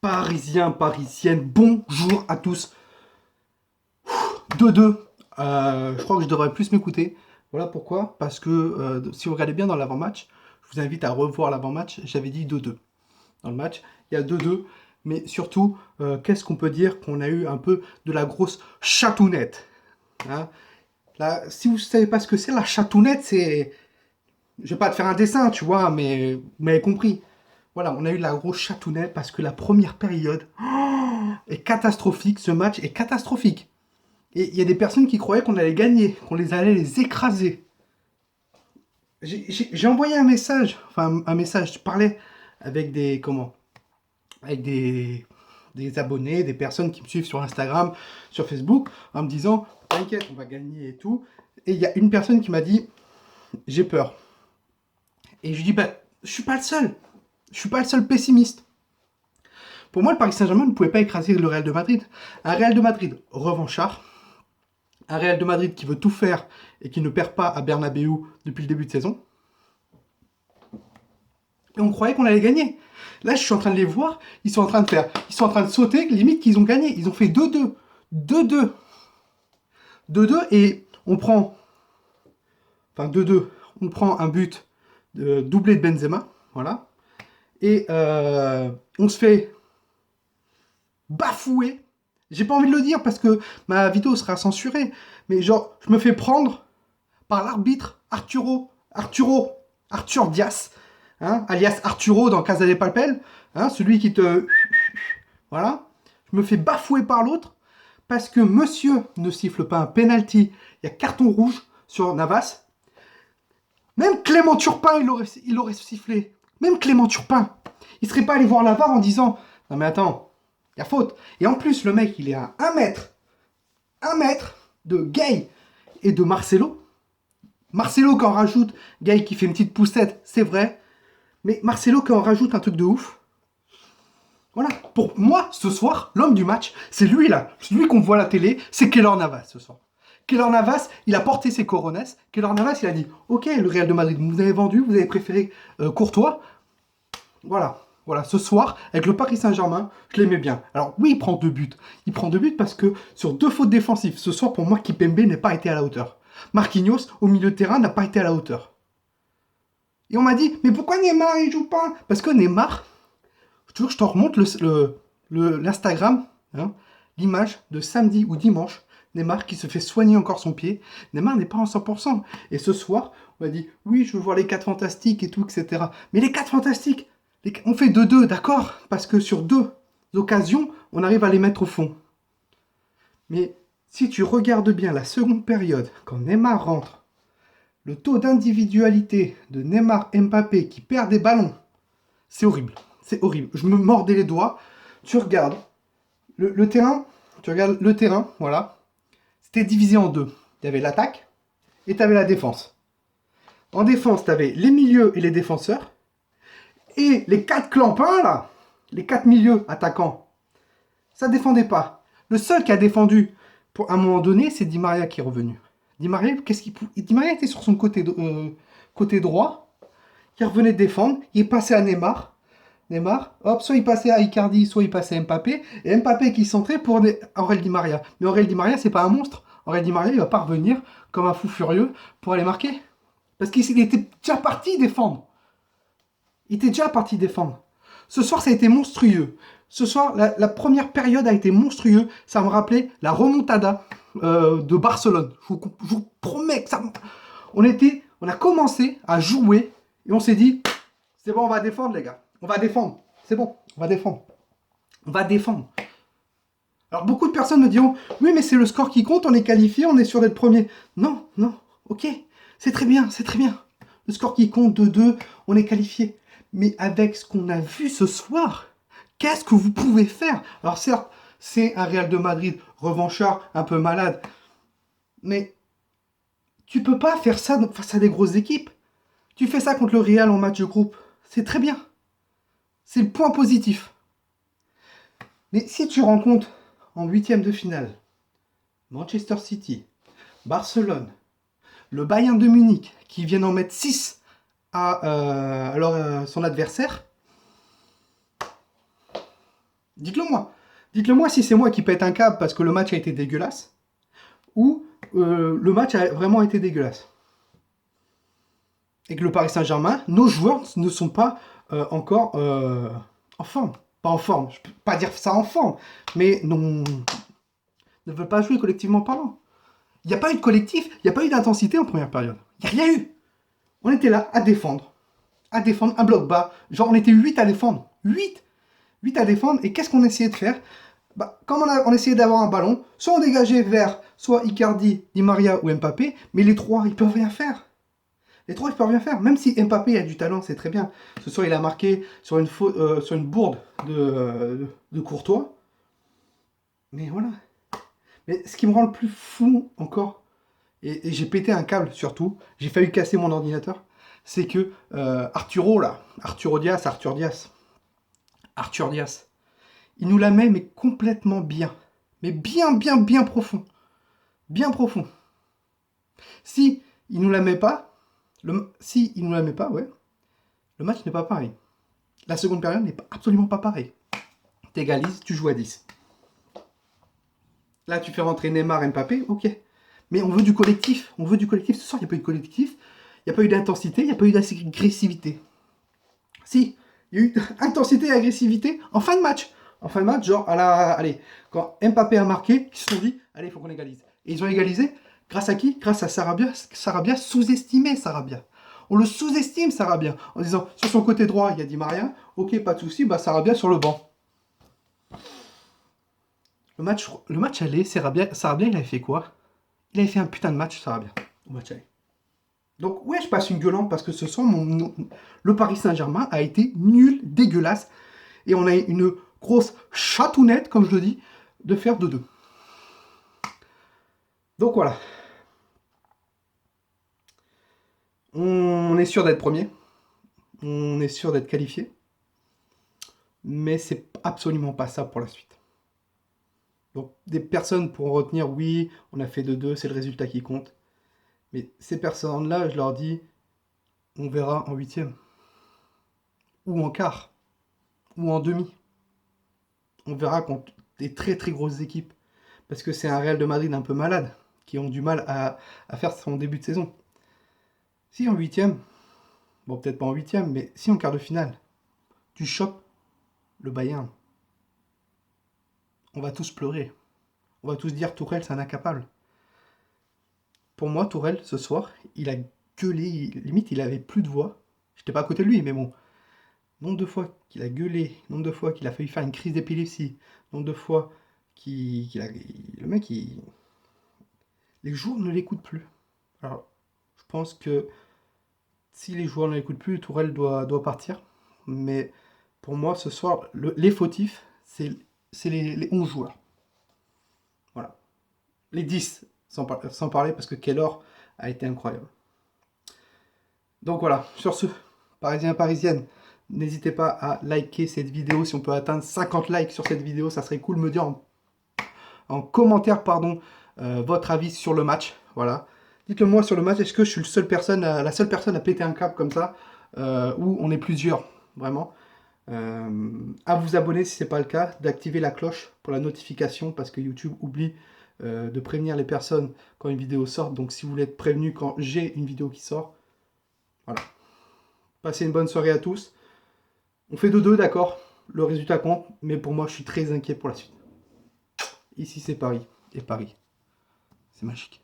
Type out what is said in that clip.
Parisiens, parisiennes, bonjour à tous. 2-2. Je crois que je devrais plus m'écouter. Voilà pourquoi. Parce que si vous regardez bien dans l'avant-match, je vous invite à revoir l'avant-match. J'avais dit 2-2 dans le match. Il y a 2-2. Mais surtout, qu'est-ce qu'on peut dire qu'on a eu un peu de la grosse chatounette, hein. Là, si vous ne savez pas ce que c'est, la chatounette, c'est... Je vais pas te faire un dessin, tu vois, mais vous m'avez compris. Voilà, on a eu de la grosse chatounette parce que la première période est catastrophique. Ce match est catastrophique. Et il y a des personnes qui croyaient qu'on allait gagner, qu'on les allait les écraser. J'ai envoyé un message, enfin un message, je parlais avec des, comment, avec des abonnés, des personnes qui me suivent sur Instagram, sur Facebook, en me disant, t'inquiète, on va gagner et tout. Et il y a une personne qui m'a dit, j'ai peur. Et je lui dis, bah, je suis pas le seul. Je suis pas le seul pessimiste. Pour moi, le Paris Saint-Germain ne pouvait pas écraser le Real de Madrid. Un Real de Madrid revanchard, un Real de Madrid qui veut tout faire et qui ne perd pas à Bernabeu depuis le début de saison. Et on croyait qu'on allait gagner. Là, je suis en train de les voir, ils sont en train de sauter, limite qu'ils ont gagné. Ils ont fait 2-2. 2-2. 2-2 et on prend, enfin 2-2, on prend un but de doublé de Benzema, voilà. Et on se fait bafouer. J'ai pas envie de le dire parce que ma vidéo sera censurée, mais genre, je me fais prendre par l'arbitre Arthur Dias, hein, alias Arturo dans Casa de Papel, hein, celui qui te... Voilà. Je me fais bafouer par l'autre parce que monsieur ne siffle pas un penalty. Il y a carton rouge sur Navas. Même Clément Turpin, il aurait sifflé. Même Clément Turpin. Il serait pas allé voir la VAR en disant « Non mais attends, il y a faute. » Et en plus, le mec, il est à 1 mètre de Gay et de Marcelo. Marcelo quand rajoute, Gay qui fait une petite poussette, c'est vrai. Mais Marcelo quand rajoute un truc de ouf. Voilà. Pour moi, ce soir, l'homme du match, c'est lui là. Celui qu'on voit à la télé, c'est Keylor Navas ce soir. Keylor Navas, il a porté ses coronesses. Keylor Navas, il a dit ok, le Real de Madrid, vous avez vendu, vous avez préféré Courtois. Voilà. Voilà, ce soir, avec le Paris Saint-Germain, je l'aimais bien. Alors oui, il prend 2 buts. Il prend 2 buts parce que sur 2 fautes défensives, ce soir, pour moi, Kipembe n'a pas été à la hauteur. Marquinhos, au milieu de terrain, n'a pas été à la hauteur. Et on m'a dit, mais pourquoi Neymar, il joue pas? Parce que Neymar, je t'en remonte l'Instagram, hein, l'image de samedi ou dimanche, Neymar qui se fait soigner encore son pied. Neymar n'est pas en 100%. Et ce soir, on m'a dit, oui, je veux voir les 4 fantastiques et tout, etc. Mais les 4 fantastiques, on fait 2-2, d'accord? Parce que sur 2 occasions, on arrive à les mettre au fond. Mais si tu regardes bien la seconde période, quand Neymar rentre, le taux d'individualité de Neymar Mbappé qui perd des ballons, c'est horrible. C'est horrible. Je me mordais les doigts. Tu regardes le terrain, voilà. C'était divisé en deux. Il y avait l'attaque et tu avais la défense. En défense, tu avais les milieux et les défenseurs. Et les 4 clampins, là, les 4 milieux attaquants, ça défendait pas. Le seul qui a défendu, pour un moment donné, c'est Di Maria qui est revenu. Di Maria, Di Maria était sur son côté droit. Il revenait défendre. Il est passé à Neymar. Neymar, hop, soit il passait à Icardi, soit il passait à Mbappé, et Mbappé qui centrait pour Aurel Di Maria. Mais Aurel Di Maria, c'est pas un monstre. Aurel Di Maria, il va pas revenir comme un fou furieux pour aller marquer. Parce qu'il était déjà parti défendre. Il était déjà parti défendre. Ce soir, ça a été monstrueux. Ce soir, la première période a été monstrueux. Ça me rappelait la remontada de Barcelone. Je vous promets que ça... On a commencé à jouer et on s'est dit, c'est bon, on va défendre les gars. On va défendre. C'est bon, on va défendre. On va défendre. Alors beaucoup de personnes me diront, oui mais c'est le score qui compte, on est qualifié, on est sûr d'être premier. Non, non, ok, c'est très bien, c'est très bien. Le score qui compte 2-2, on est qualifié. Mais avec ce qu'on a vu ce soir, qu'est-ce que vous pouvez faire? Alors certes, c'est un Real de Madrid revanchard, un peu malade. Mais tu peux pas faire ça face à des grosses équipes. Tu fais ça contre le Real en match de groupe. C'est très bien. C'est le point positif. Mais si tu rencontres en huitième de finale Manchester City, Barcelone, le Bayern de Munich, qui viennent en mettre 6 à son adversaire, Dites-le moi. Dites-le moi si c'est moi qui pète un câble parce que le match a été dégueulasse ou le match a vraiment été dégueulasse. Et que le Paris Saint-Germain, nos joueurs ne sont pas encore en forme. Pas en forme, je peux pas dire ça en forme, mais non, ne veulent pas jouer collectivement parlant. Il n'y a pas eu de collectif, il n'y a pas eu d'intensité en première période. Il n'y a rien eu. On était là à défendre un bloc bas. Genre, on était 8 à défendre. 8 à défendre. Et qu'est-ce qu'on essayait de faire? Bah, comme on essayait d'avoir un ballon, soit on dégageait vers soit Icardi, Di Maria ou Mbappé, mais les trois, ils peuvent rien faire. Les trois, ils peuvent rien faire. Même si Mbappé a du talent, c'est très bien. Ce soir, il a marqué sur une bourde de Courtois. Mais voilà. Mais ce qui me rend le plus fou encore, et j'ai pété un câble surtout, j'ai failli casser mon ordinateur, c'est que Arturo Diaz, il nous la met mais complètement bien. Mais bien profond. Bien profond. Si il nous la met pas, ouais, le match n'est pas pareil. La seconde période n'est absolument pas pareil. T'égalises, tu joues à 10. Là, tu fais rentrer Neymar et Mbappé, ok. Mais on veut du collectif. On veut du collectif. Ce soir, il n'y a pas eu de collectif. Il n'y a pas eu d'intensité. Il n'y a pas eu d'agressivité. Si, il y a eu intensité et agressivité en fin de match. En fin de match, genre, allez, quand Mbappé a marqué, ils se sont dit, allez, il faut qu'on égalise. Et ils ont égalisé grâce à qui? Grâce à Sarabia. Sarabia sous-estimé, Sarabia. On le sous-estime, Sarabia. En disant, sur son côté droit, il y a Di Maria. Ok, pas de souci, bah Sarabia sur le banc. Le match aller, Sarabia, il avait fait quoi? Il avait fait un putain de match, Sarabia, au match aller. Donc, ouais, je passe une gueulante parce que ce soir, le Paris Saint-Germain a été nul, dégueulasse. Et on a une grosse chatounette, comme je le dis, de faire 2-2. Donc voilà. On est sûr d'être premier. On est sûr d'être qualifié. Mais c'est absolument pas ça pour la suite. Donc des personnes pourront retenir, oui, on a fait 2-2, c'est le résultat qui compte. Mais ces personnes-là, je leur dis, on verra en huitième. Ou en quart. Ou en demi. On verra contre des très très grosses équipes. Parce que c'est un Real de Madrid un peu malade, qui ont du mal à faire son début de saison. Si en huitième, bon peut-être pas en huitième, mais si en quart de finale, tu chopes le Bayern, on va tous pleurer. On va tous dire Tourelle c'est un incapable. Pour moi, Tourelle, ce soir, il a gueulé, limite il avait plus de voix. J'étais pas à côté de lui, mais bon. Nombre de fois qu'il a gueulé, nombre de fois qu'il a failli faire une crise d'épilepsie, nombre de fois le mec, les joueurs ne l'écoutent plus. Alors, je pense que si les joueurs ne l'écoutent plus, Tourelle doit partir. Mais pour moi, ce soir, les fautifs, c'est les 11 joueurs. Voilà. Les 10, sans parler, parce que Keylor a été incroyable. Donc voilà, sur ce, Parisiens, Parisiennes, n'hésitez pas à liker cette vidéo. Si on peut atteindre 50 likes sur cette vidéo, ça serait cool. Me dire en commentaire, votre avis sur le match. Voilà. Dites-le moi sur le match. Est-ce que je suis la seule personne à péter un câble comme ça, ou on est plusieurs, vraiment. À vous abonner si ce n'est pas le cas, d'activer la cloche pour la notification parce que YouTube oublie de prévenir les personnes quand une vidéo sort. Donc si vous voulez être prévenu quand j'ai une vidéo qui sort, voilà. Passez une bonne soirée à tous. On fait 2-2, d'accord, le résultat compte, mais pour moi je suis très inquiet pour la suite. Ici c'est Paris, et Paris, c'est magique.